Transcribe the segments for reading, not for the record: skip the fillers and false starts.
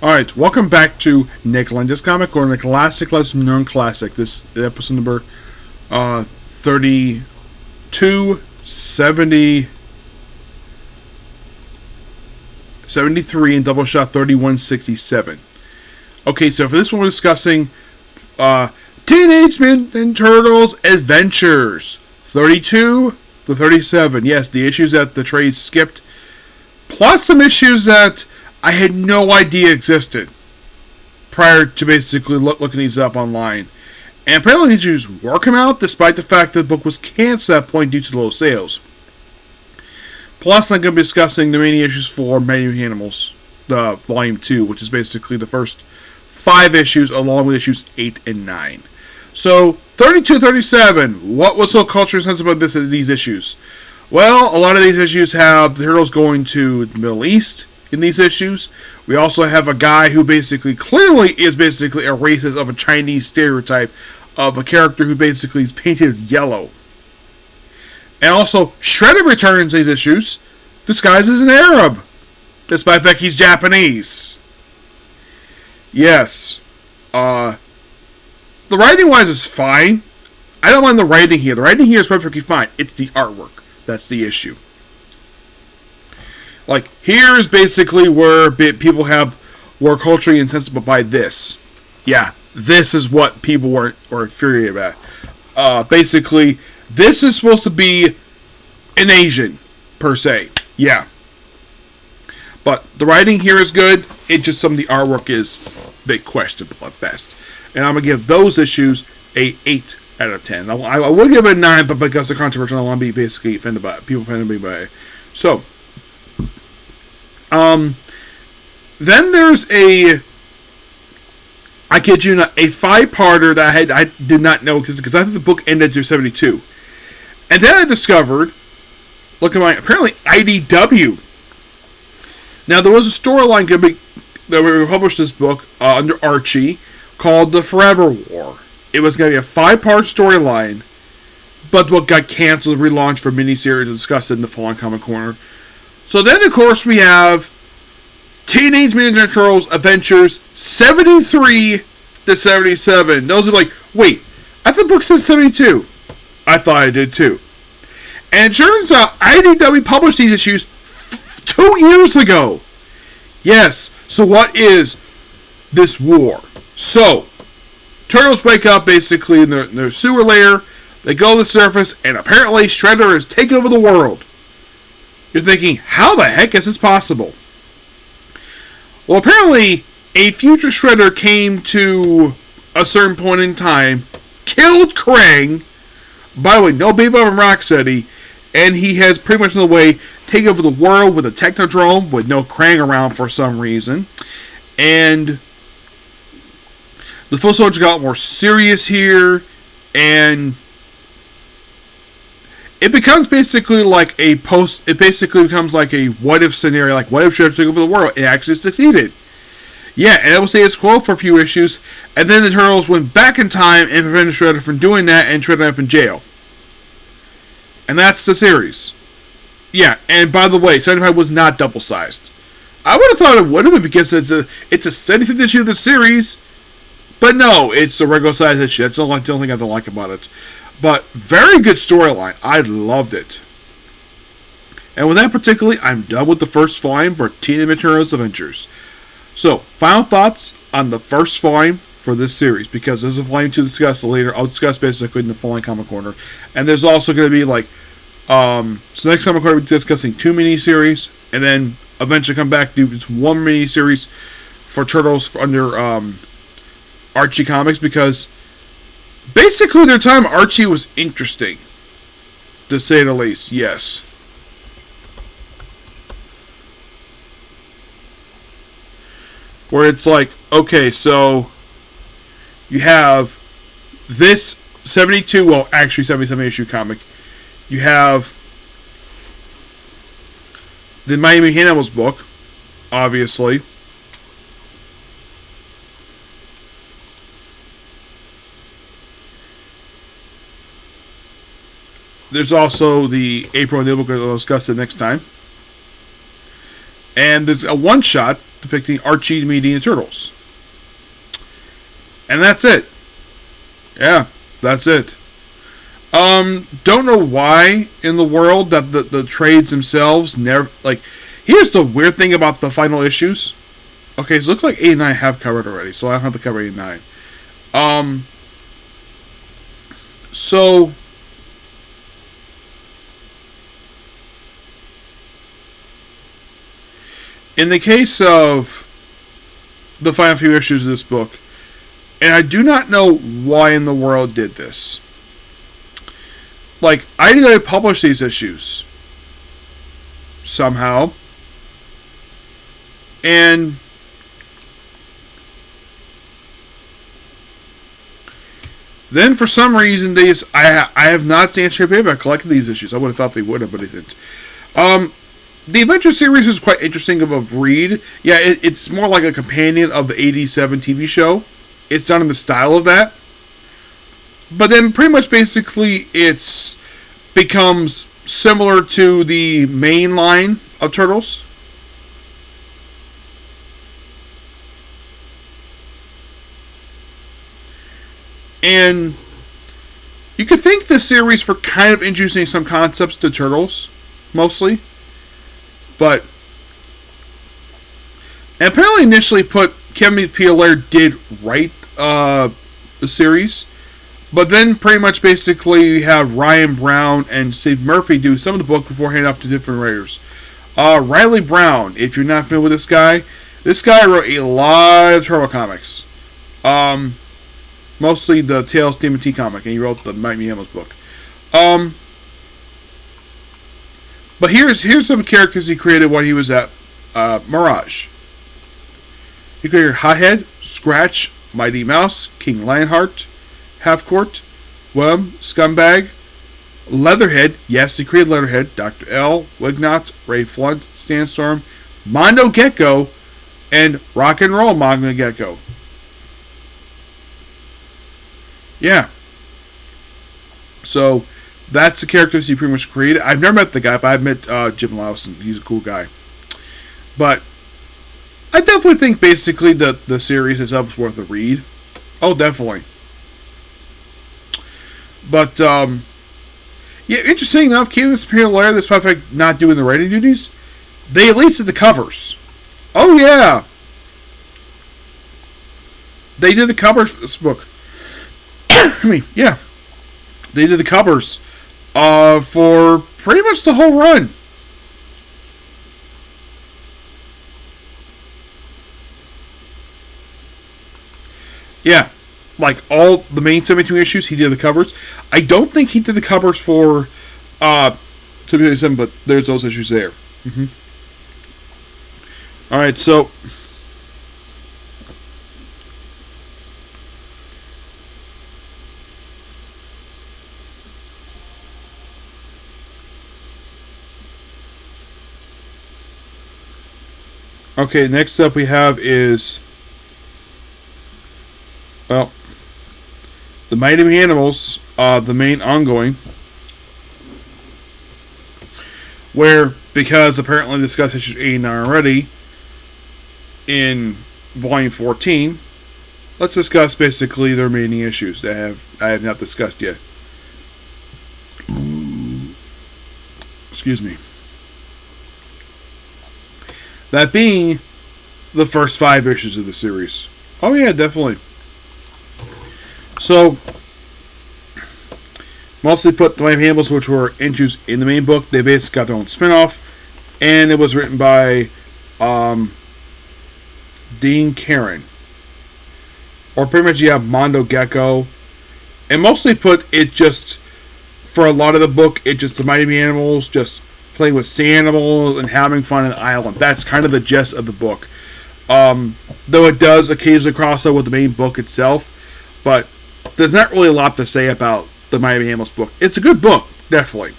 Alright, welcome back to Nick Lenz's comic, or the classic lesson known classic. This is episode number 32, 70, 73, and Doubleshot 3167. Okay, so for this one we're discussing Teenage Mutant Turtles Adventures 32 to 37. Yes, the issues that the trade skipped, plus some issues that I had no idea existed prior to basically looking these up online. And apparently these issues were coming out despite the fact that the book was canceled at that point due to low sales. Plus, I'm going to be discussing the main issues for Mutanimals, the Volume 2, which is basically the first 5 issues along with issues 8 and 9. So, 32-37, what was so culturally sensitive about these issues? Well, a lot of these issues have the Turtles going to the Middle East in these issues. We also have a guy who clearly is a racist of a Chinese stereotype of a character who basically is painted yellow. And also, Shredder returns these issues disguised as an Arab, despite the fact he's Japanese. Yes. The writing-wise is fine. I don't mind the writing here. The writing here is perfectly fine. It's the artwork that's the issue. Like, here's basically where people were culturally insensitive by this. Yeah, this is what people were infuriated about. Basically, this is supposed to be an Asian, per se. Yeah. But the writing here is good. It's just some of the artwork is a bit questionable at best. And I'm going to give those issues a 8 out of 10. I would give it a 9, but because of controversial, I want to be basically offended by it. People offended me by it. So, then there's I kid you not, a 5-parter that I did not know existed because I thought the book ended through 72. And then I discovered, look at apparently IDW. Now there was a storyline that we published this book under Archie called The Forever War. It was going to be a 5-part storyline, but the book got canceled and relaunched for a miniseries and discussed in the following Comic Corner. So then, of course, we have Teenage Mutant Ninja Turtles Adventures 73 to 77. Those are like, wait, I thought the book said 72. I thought I did too. And it turns out IDW published these issues 2 years ago. Yes, so what is this war? So, Turtles wake up basically in their sewer lair. They go to the surface, and apparently Shredder is taking over the world. You're thinking, how the heck is this possible? Well, apparently, a future Shredder came to a certain point in time, killed Krang. By the way, no Bebop and Rocksteady, and he has pretty much in the way taken over the world with a Technodrome with no Krang around for some reason. And the Full Soldier got more serious here, and it becomes basically like it basically becomes like a what-if scenario, like what if Shredder took over the world? It actually succeeded. Yeah, and it will stay as quo for a few issues, and then the Turtles went back in time and prevented Shredder from doing that and Shredder up in jail. And that's the series. Yeah, and by the way, 75 was not double-sized. I would have thought it would have been because it's a 75th issue of the series, but no, it's a regular-sized issue. That's the only thing I don't like about it. But very good storyline. I loved it. And with that particularly, I'm done with the first volume for Teenage Mutant Turtles Adventures. So, final thoughts on the first volume for this series, because there's a volume to discuss later. I'll discuss basically in the following Comic Corner. And there's also going to be like, so next Comic Corner we'll be discussing 2 miniseries, and then eventually come back to do just 1 miniseries for Turtles under Archie Comics, because basically their time Archie was interesting, to say the least. Yes. Where it's like, okay, so you have this 72, well, actually 77 issue comic. You have the Miami Mutanimals book, obviously. There's also the April O'Neil book, we'll discuss it next time. And there's a one-shot depicting Archie meeting the Turtles. And that's it. Yeah, that's it. Don't know why in the world that the trades themselves never, like, here's the weird thing about the final issues. Okay, so it looks like 8 and 9 have covered already, so I don't have to cover 8 and 9. So in the case of the final few issues of this book, and I do not know why in the world did this. Like, I did publish these issues somehow, and then for some reason I have not seen any paper collecting these issues. I would have thought they would have, but they didn't. The Adventure series is quite interesting of a read. Yeah, it's more like a companion of the 87 TV show. It's done in the style of that. But then pretty much basically it's becomes similar to the main line of Turtles. And you could thank this series for kind of introducing some concepts to Turtles, mostly. But and apparently initially Kevin P. Laird did write the series. But then pretty much basically you have Ryan Brown and Steve Murphy do some of the book before handing off to different writers. Riley Brown, if you're not familiar with this guy wrote a lot of Turtle comics. Mostly the Tales TMNT comic, and he wrote the Mutanimals book. But here's some characters he created when he was at Mirage. He created Hothead, Scratch, Mighty Mouse, King Lionheart, Halfcourt, Worm, Scumbag, Leatherhead, yes, he created Leatherhead, Dr. L, Wignot, Ray Flunt, Sandstorm, Mondo Gecko, and Rock and Roll Mondo Gecko. Yeah. So, that's the characters he pretty much created. I've never met the guy, but I've met Jim Lawson. He's a cool guy. But, I definitely think basically the series itself is worth a read. Oh, definitely. But, yeah, interesting enough, Kevin P. Laird, despite the fact not doing the writing duties, they at least did the covers. Oh, yeah. They did the covers for this book. I mean, yeah. They did the covers for pretty much the whole run. Yeah. Like, all the main 72 issues, he did the covers. I don't think he did the covers for 7, but there's those issues there. Mm-hmm. Alright, so... Okay, next up we have is... Well... The Mighty Mutanimals, the main ongoing, where, because apparently discussed issues 8 and 9 already, in Volume 14, let's discuss basically the remaining issues that I have not discussed yet. Excuse me. That being the first 5 issues of the series. Oh yeah, definitely. So, mostly put the Mutanimals, which were issues in the main book. They basically got their own spin-off, and it was written by Dean Caron. Or pretty much you have Mondo Gecko, and mostly put it just for a lot of the book. It just the Mighty Mutanimals just playing with sea animals and having fun on the island. That's kind of the gist of the book. Though it does occasionally cross over with the main book itself, but there's not really a lot to say about the Mighty Mutanimals book. It's a good book, definitely.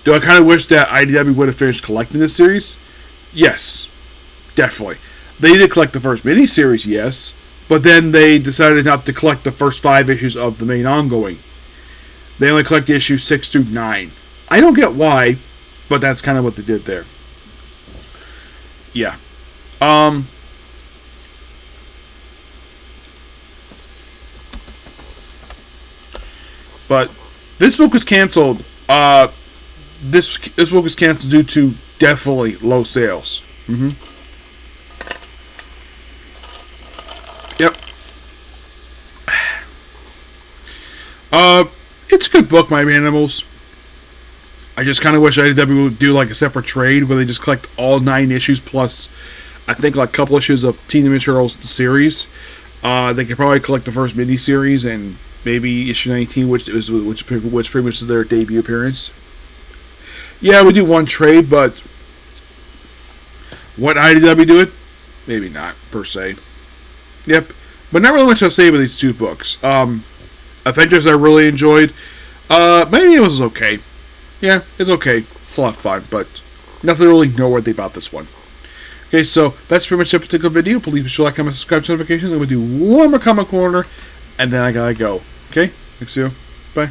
Do I kind of wish that IDW would have finished collecting this series? Yes, definitely. They did collect the first miniseries, yes, but then they decided not to collect the first 5 issues of the main ongoing. They only collected issues 6 through 9. I don't get why, but that's kind of what they did there. yeah. But this book was canceled. This book was canceled due to definitely low sales. Yep. It's a good book, Mutanimals. I just kind of wish IDW would do like a separate trade where they just collect all 9 issues plus, I think, like a couple issues of Teen Ninja Turtles series. They could probably collect the first miniseries and maybe issue 19, which pretty much is their debut appearance. Yeah, we do one trade, but what IDW do it? Maybe not per se. Yep, but not really much to say about these 2 books. Avengers I really enjoyed. Maybe it was okay. Yeah, it's okay. It's a lot of fun, but nothing really noteworthy about this one. Okay, so that's pretty much the particular video. Please be sure to like, comment, subscribe, notifications. I'm going to do one more comment corner, and then I gotta go. Okay? Thanks, you. Bye.